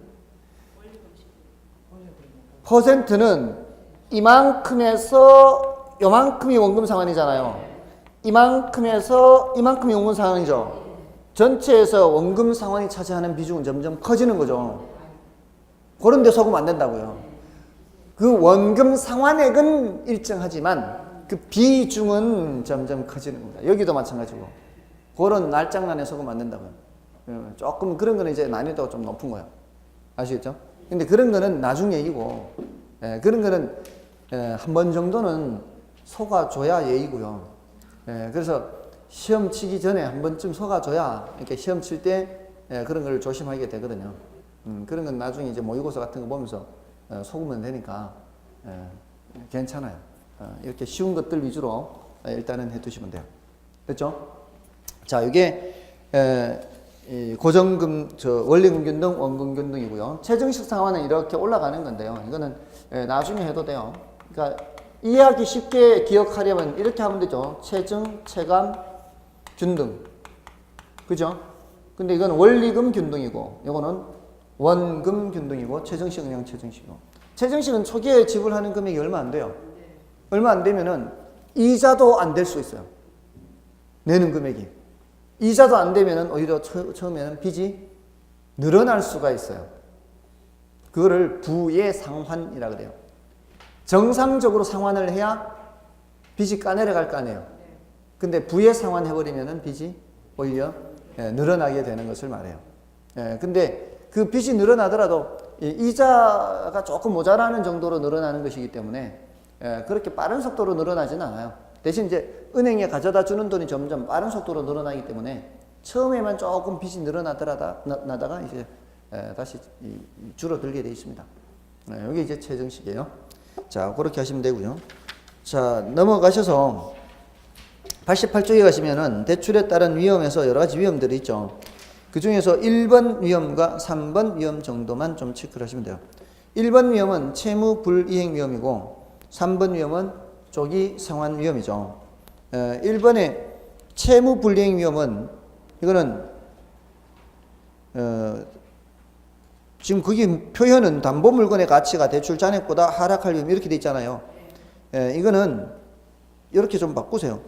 퍼센트는 이만큼에서 요만큼이 원금 상환이잖아요. 이만큼에서 이만큼이 원금 상환이죠. 전체에서 원금 상환이 차지하는 비중은 점점 커지는 거죠. 그런 데 속으면 안 된다고요. 그 원금 상환액은 일정하지만 그 비중은 점점 커지는 겁니다. 여기도 마찬가지고. 그런 날장난에 속으면 안 된다고요. 조금 그런 거는 이제 난이도가 좀 높은 거예요. 아시겠죠? 근데 그런 거는 나중 얘기고, 그런 거는 한 번 정도는 속아줘야 예의고요. 그래서 시험 치기 전에 한 번쯤 속아줘야 이렇게 시험 칠 때 그런 걸 조심하게 되거든요. 그런 건 나중에 이제 모의고사 같은 거 보면서 속으면 되니까 괜찮아요. 이렇게 쉬운 것들 위주로 일단은 해두시면 돼요. 됐죠? 자, 이게 고정금, 원리금 균등, 원금 균등이고요. 최정식 상환은 이렇게 올라가는 건데요. 이거는 나중에 해도 돼요. 그러니까 이해하기 쉽게 기억하려면 이렇게 하면 되죠. 최정, 최감, 균등. 그죠? 근데 이건 원리금 균등이고, 이거는 원금 균등이고, 최정식은 그냥 최정식이고. 최정식은 초기에 지불하는 금액이 얼마 안 돼요. 얼마 안 되면은 이자도 안 될 수 있어요. 내는 금액이. 이자도 안 되면은 오히려 처음에는 빚이 늘어날 수가 있어요. 그거를 부의 상환이라 그래요. 정상적으로 상환을 해야 빚이 까내려갈 거 아니에요. 근데 부의 상환 해버리면은 빚이 오히려 늘어나게 되는 것을 말해요. 근데 그 빚이 늘어나더라도 이자가 조금 모자라는 정도로 늘어나는 것이기 때문에 그렇게 빠른 속도로 늘어나지는 않아요. 대신 이제 은행에 가져다 주는 돈이 점점 빠른 속도로 늘어나기 때문에 처음에만 조금 빚이 늘어나다가 이제 다시 줄어들게 되어 있습니다. 여기 이제 최정식이에요. 자, 그렇게 하시면 되고요. 자, 넘어가셔서 88쪽에 가시면은 대출에 따른 위험에서 여러 가지 위험들이 있죠. 그 중에서 1번 위험과 3번 위험 정도만 좀 체크를 하시면 돼요. 1번 위험은 채무 불이행 위험이고 3번 위험은 조기 상환 위험이죠. 1번의 채무 불이행 위험은 이거는 지금 거기 표현은 담보 물건의 가치가 대출 잔액보다 하락할 위험 이렇게 돼 있잖아요. 이거는 이렇게 좀 바꾸세요.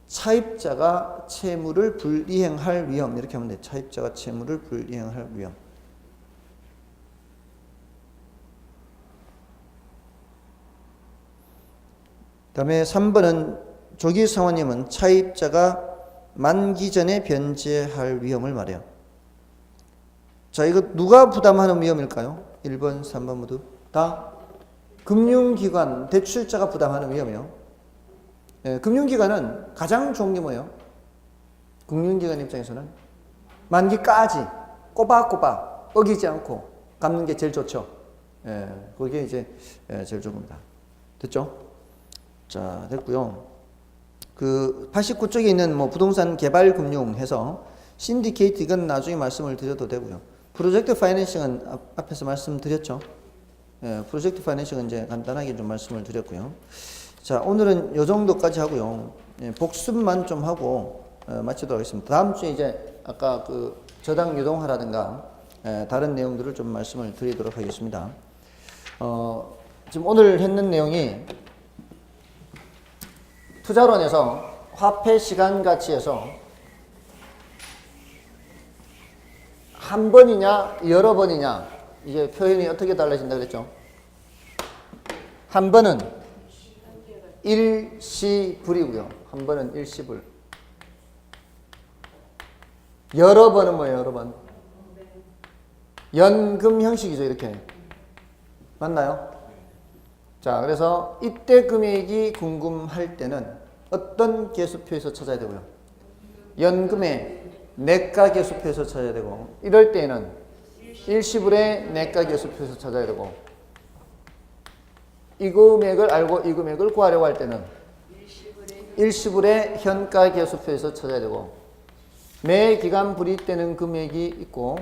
차입자가 채무를 불이행할 위험 이렇게 하면 돼요. 차입자가 채무를 불이행할 위험. 그 다음에 3번은 조기 상환위험은 차입자가 만기 전에 변제할 위험을 말해요. 자, 이거 누가 부담하는 위험일까요? 1번, 3번 모두 다 금융기관, 대출자가 부담하는 위험이에요. 금융기관은 가장 좋은 게 뭐예요? 금융기관 입장에서는 만기까지 꼬박꼬박 어기지 않고 갚는 게 제일 좋죠. 그게 이제 제일 좋은 겁니다. 됐죠? 자, 됐고요. 그 89쪽에 있는 뭐 부동산 개발 금융 해서 신디케이트 이건 나중에 말씀을 드려도 되고요. 프로젝트 파이낸싱은 앞에서 말씀드렸죠. 프로젝트 파이낸싱은 이제 간단하게 좀 말씀을 드렸고요. 자, 오늘은 요 정도까지 하고요. 복습만 좀 하고 마치도록 하겠습니다. 다음 주에 이제 아까 그 저당 유동화라든가 다른 내용들을 좀 말씀을 드리도록 하겠습니다. 지금 오늘 했는 내용이 투자론에서 화폐 시간 가치에서 한 번이냐 여러 번이냐 이게 표현이 어떻게 달라진다 그랬죠? 한 번은 일시불이고요. 한 번은 일시불. 여러 번은 뭐예요? 여러 번. 연금 형식이죠. 이렇게. 맞나요? 자, 그래서 이때 금액이 궁금할 때는 어떤 계수표에서 찾아야 되고요? 연금의 내가 계수표에서 찾아야 되고, 이럴 때에는 일시불의 내가 계수표에서 찾아야 되고, 이 금액을 알고 이 금액을 구하려고 할 때는 일시불의 현가 계수표에서 찾아야 되고, 매 기간 불이익되는 금액이 있고,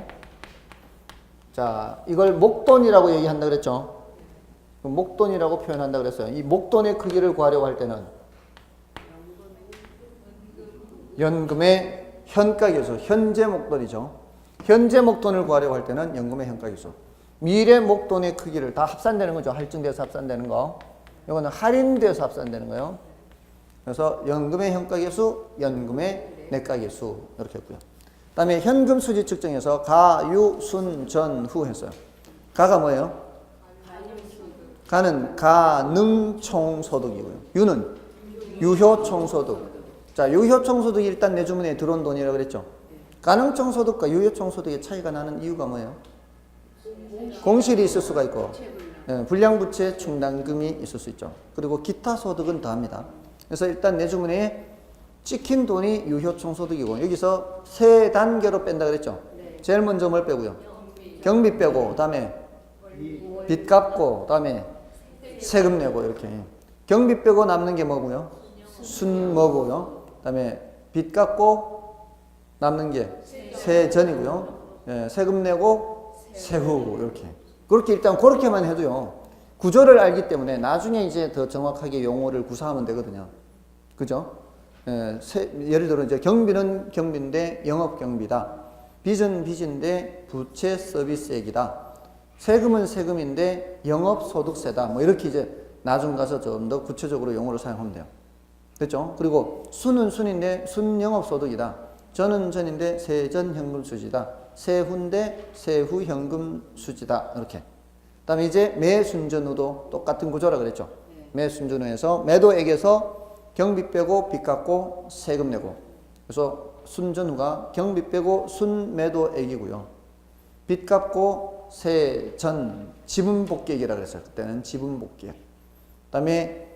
자, 이걸 목돈이라고 얘기한다 그랬죠? 목돈이라고 표현한다 그랬어요. 이 목돈의 크기를 구하려고 할 때는 연금의 현가계수, 현재 목돈이죠. 현재 목돈을 구하려고 할 때는 연금의 현가계수. 미래 목돈의 크기를 다 합산되는 거죠. 할증돼서 합산되는 거. 이거는 할인돼서 합산되는 거예요. 그래서 연금의 현가계수, 연금의 내가계수 이렇게 했고요. 그다음에 현금 수지 측정에서 가, 유, 순, 전, 후 했어요. 가가 뭐예요? 가는 가능총소득이고요. 유는 유효총소득. 자, 유효총소득이 일단 내 주머니에 들어온 돈이라고 그랬죠. 가능총소득과 유효총소득의 차이가 나는 이유가 뭐예요? 공실이 있을 수가 있고, 불량부채 충당금이 있을 수 있죠. 그리고 기타 소득은 더합니다. 그래서 일단 내 주머니에 찍힌 돈이 유효총소득이고, 여기서 세 단계로 뺀다 그랬죠. 제일 먼저 뭘 빼고요? 경비 빼고, 다음에 빚 갚고, 다음에 세금 내고, 이렇게. 경비 빼고 남는 게 뭐고요? 순뭐고요. 다음에 빚 갚고 남는 게 세전이고요. 세금 내고 세후, 이렇게. 그렇게 일단 그렇게만 해도요. 구조를 알기 때문에 나중에 이제 더 정확하게 용어를 구사하면 되거든요. 그죠? 예를 들어 이제 경비는 경비인데 영업 경비다. 빚은 빚인데 부채 서비스액이다. 세금은 세금인데 영업소득세다. 뭐 이렇게 이제 나중 가서 좀 더 구체적으로 용어를 사용하면 돼요. 됐죠? 그리고 순은 순인데 순영업소득이다. 전은 전인데 세전 현금수지다. 세후인데 세후 현금수지다. 이렇게. 그 다음에 이제 매순전후도 똑같은 구조라 그랬죠. 매순전후에서 매도액에서 경비 빼고 빚 갚고 세금 내고. 그래서 순전후가 경비 빼고 순매도액이고요. 빚 갚고 세전 지분복귀액이라 그랬어요. 그때는 지분복귀액. 그 다음에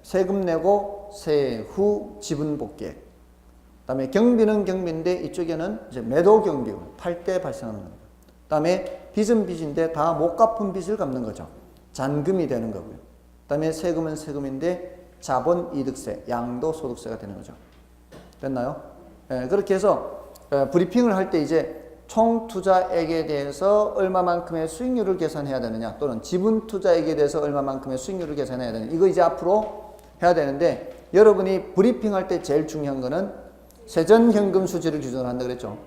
세금 내고 세후 지분복귀액. 그 다음에 경비는 경비인데 이쪽에는 이제 매도 경비, 팔 때 발생하는 겁니다. 그 다음에 빚은 빚인데 다 못 갚은 빚을 갚는 거죠. 잔금이 되는 거고요. 그 다음에 세금은 세금인데 자본이득세, 양도소득세가 되는 거죠. 됐나요? 그렇게 해서 브리핑을 할 때 이제 총 투자액에 대해서 얼마만큼의 수익률을 계산해야 되느냐, 또는 지분 투자액에 대해서 얼마만큼의 수익률을 계산해야 되느냐, 이거 이제 앞으로 해야 되는데, 여러분이 브리핑할 때 제일 중요한 거는 세전현금 수지를 기준으로 한다 그랬죠.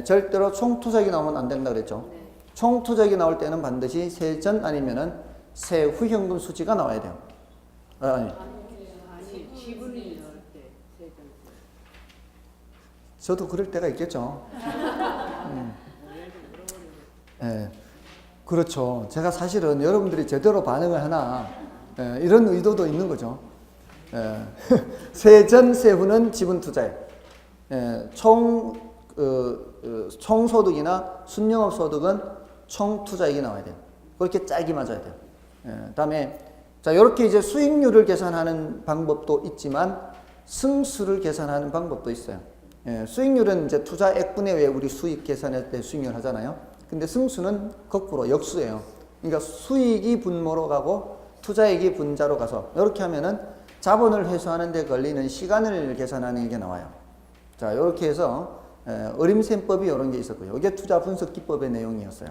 절대로 총 투자액이 나오면 안 된다 그랬죠. 총 투자액이 나올 때는 반드시 세전 아니면은 세후 현금 수지가 나와야 돼요. 아니 지분이 나올 때 세전. 저도 그럴 때가 있겠죠. 그렇죠. 제가 사실은 여러분들이 제대로 반응을 하나, 이런 의도도 있는 거죠. 세전 세후는 지분 투자액, 총소득이나 순영업소득은 총투자액이 나와야 돼요. 그렇게 짝이 맞아야 돼요. 다음에 자, 이렇게 이제 수익률을 계산하는 방법도 있지만 승수를 계산하는 방법도 있어요. 수익률은 이제 투자액분에 왜 우리 수익 계산할 때 수익률 하잖아요. 근데 승수는 거꾸로 역수예요. 그러니까 수익이 분모로 가고 투자액이 분자로 가서 이렇게 하면은 자본을 회수하는 데 걸리는 시간을 계산하는 게 나와요. 자, 이렇게 해서 어림셈법이 이런 게 있었고요. 이게 투자 분석 기법의 내용이었어요.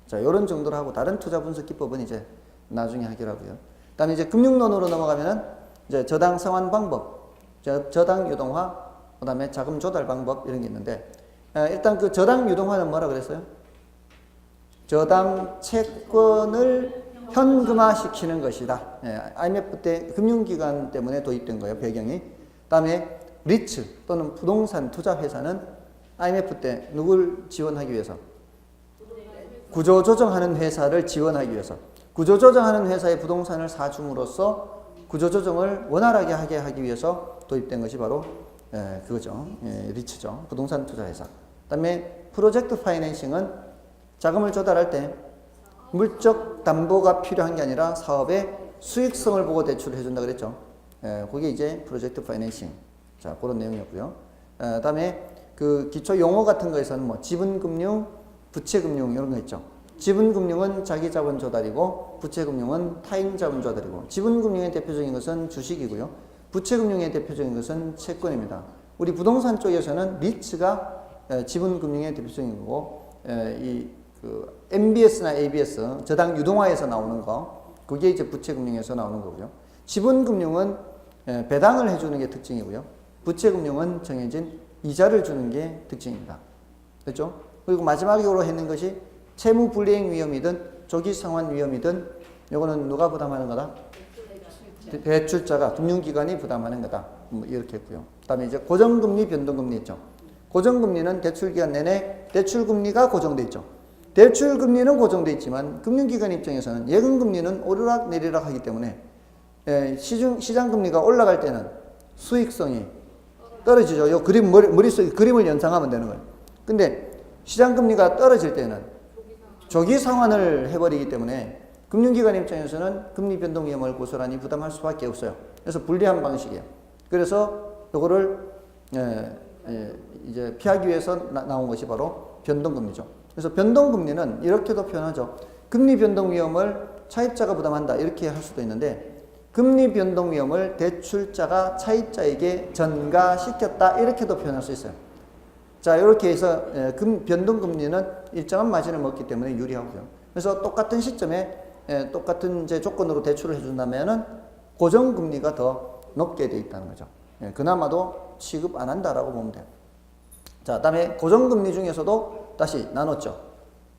자, 이런 정도로 하고 다른 투자 분석 기법은 이제 나중에 하기로 하고요. 그다음에 이제 금융론으로 넘어가면은 이제 저당 상환 방법, 저당 유동화, 그다음에 자금 조달 방법 이런 게 있는데, 일단 그 저당 유동화는 뭐라 그랬어요? 저당 채권을 현금화시키는 것이다. IMF 때 금융기관 때문에 도입된 거예요, 배경이. 그다음에 리츠 또는 부동산 투자회사는 IMF 때 누굴 지원하기 위해서? 구조조정하는 회사를 지원하기 위해서. 구조조정하는 회사의 부동산을 사줌으로써 구조조정을 원활하게 하게 하기 위해서 도입된 것이 바로 그거죠. 리츠죠. 부동산 투자회사. 그다음에 프로젝트 파이낸싱은 자금을 조달할 때 물적 담보가 필요한 게 아니라 사업의 수익성을 보고 대출을 해준다 그랬죠. 그게 이제 프로젝트 파이낸싱. 자, 그런 내용이었고요. 그다음에 그 기초 용어 같은 거에서는 뭐 지분금융, 부채금융 이런 거 있죠. 지분금융은 자기자본 조달이고 부채금융은 타인자본 조달이고, 지분금융의 대표적인 것은 주식이고요. 부채금융의 대표적인 것은 채권입니다. 우리 부동산 쪽에서는 리츠가 지분금융의 대표적인 거고, 그 MBS나 ABS 저당 유동화에서 나오는 거, 그게 이제 부채금융에서 나오는 거고요. 지분금융은 배당을 해주는 게 특징이고요. 부채금융은 정해진 이자를 주는 게 특징입니다. 그렇죠? 그리고 마지막으로 했는 것이 채무불이행 위험이든 조기상환 위험이든, 이거는 누가 부담하는 거다? 대출자가 금융기관이 부담하는 거다. 뭐 이렇게 했고요. 그다음에 이제 고정금리, 변동금리 있죠. 고정금리는 대출기간 내내 대출금리가 고정돼 있죠. 대출금리는 고정돼 있지만 금융기관 입장에서는 예금금리는 오르락 내리락 하기 때문에 시장금리가 올라갈 때는 수익성이 떨어지죠. 요 그림 머릿속에 그림을 연상하면 되는 거예요. 근데 시장금리가 떨어질 때는 조기 상환을 해버리기 때문에 금융기관 입장에서는 금리 변동 위험을 고스란히 부담할 수밖에 없어요. 그래서 불리한 방식이에요. 그래서 요거를 이제 피하기 위해서 나온 것이 바로 변동금리죠. 그래서 변동금리는 이렇게도 표현하죠. 금리 변동 위험을 차입자가 부담한다 이렇게 할 수도 있는데 금리 변동 위험을 대출자가 차입자에게 전가시켰다 이렇게도 표현할 수 있어요. 자, 이렇게 해서 변동금리는 일정한 마진을 먹기 때문에 유리하고요. 그래서 똑같은 시점에 똑같은 이제 조건으로 대출을 해준다면은 고정금리가 더 높게 돼 있다는 거죠. 그나마도 취급 안 한다라고 보면 돼요. 자, 그다음에 고정금리 중에서도 다시 나눴죠.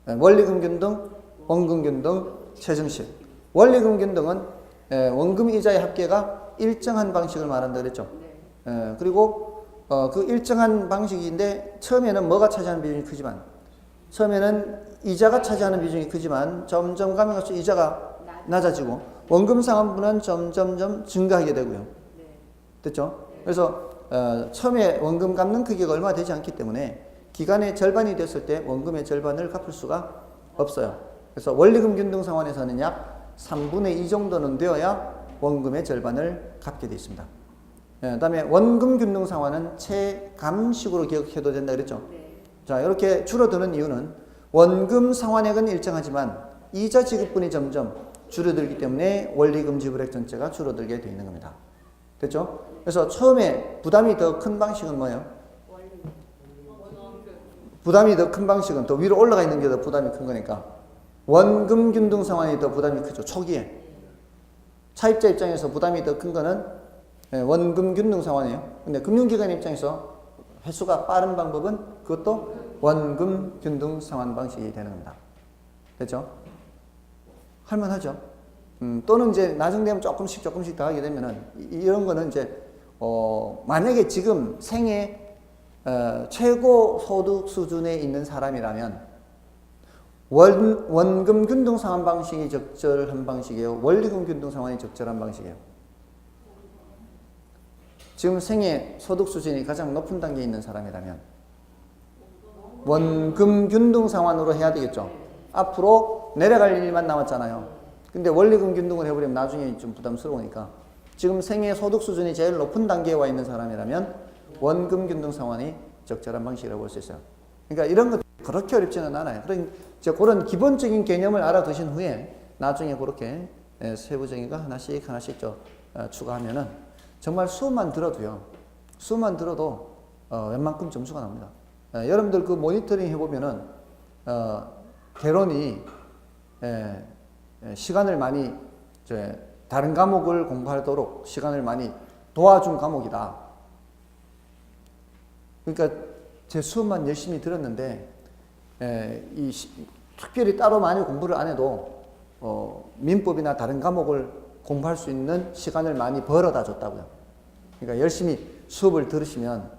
원리금균등, 원금균등, 최증식. 원리금균등은 원금 이자의 합계가 일정한 방식을 말한다 그랬죠. 그리고 그 일정한 방식인데 처음에는 뭐가 차지하는 비중이 크지만 처음에는 이자가 차지하는 비중이 크지만 점점 가면 갈수록 이자가 낮아지고 원금 상환분은 점점점 증가하게 되고요. 됐죠? 그래서 처음에 원금 갚는 크기가 얼마 되지 않기 때문에 기간의 절반이 됐을 때 원금의 절반을 갚을 수가 없어요. 그래서 원리금 균등 상환에서는 약 3분의 2 정도는 되어야 원금의 절반을 갚게 되어 있습니다. 그 다음에 원금 균등 상환은 체감식으로 기억해도 된다 그랬죠? 자, 이렇게 줄어드는 이유는 원금 상환액은 일정하지만 이자 지급분이 점점 줄어들기 때문에 원리금 지불액 전체가 줄어들게 되어 있는 겁니다. 됐죠? 그래서 처음에 부담이 더 큰 방식은 뭐예요? 부담이 더 큰 방식은 더 위로 올라가 있는 게 더 부담이 큰 거니까 원금 균등 상환이 더 부담이 크죠. 초기에. 차입자 입장에서 부담이 더 큰 거는 원금 균등 상환이에요. 근데 금융기관 입장에서 회수가 빠른 방법은 그것도 원금 균등 상환 방식이 되는 겁니다. 됐죠? 할만하죠? 또는 이제 나중 되면 조금씩 더 하게 되면은 이런 거는 이제 만약에 지금 생애 최고 소득 수준에 있는 사람이라면 원금 균등 상환 방식이 적절한 방식이에요. 원리금 균등 상환이 적절한 방식이에요. 지금 생애 소득 수준이 가장 높은 단계에 있는 사람이라면 원금 균등 상환으로 해야 되겠죠. 앞으로 내려갈 일만 남았잖아요. 근데 원리금 균등을 해버리면 나중에 좀 부담스러우니까 지금 생애 소득 수준이 제일 높은 단계에 와 있는 사람이라면 원금 균등 상환이 적절한 방식이라고 볼 수 있어요. 그러니까 이런 것 그렇게 어렵지는 않아요. 그런 기본적인 개념을 알아두신 후에 나중에 그렇게 세부적인 거 하나씩 추가하면은 정말 수업만 들어도 웬만큼 점수가 납니다. 여러분들 그 모니터링 해보면은 개론이 시간을 많이 다른 과목을 공부하도록 시간을 많이 도와준 과목이다. 그러니까 제 수업만 열심히 들었는데 특별히 따로 많이 공부를 안 해도 민법이나 다른 과목을 공부할 수 있는 시간을 많이 벌어다 줬다고요. 그러니까 열심히 수업을 들으시면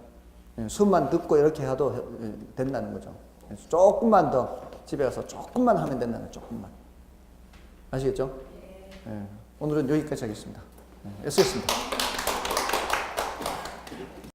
수업만 듣고 이렇게 해도 된다는 거죠. 조금만 더 집에 가서 조금만 하면 된다는 거죠. 조금만. 아시겠죠? 오늘은 여기까지 하겠습니다. 애쓰겠습니다.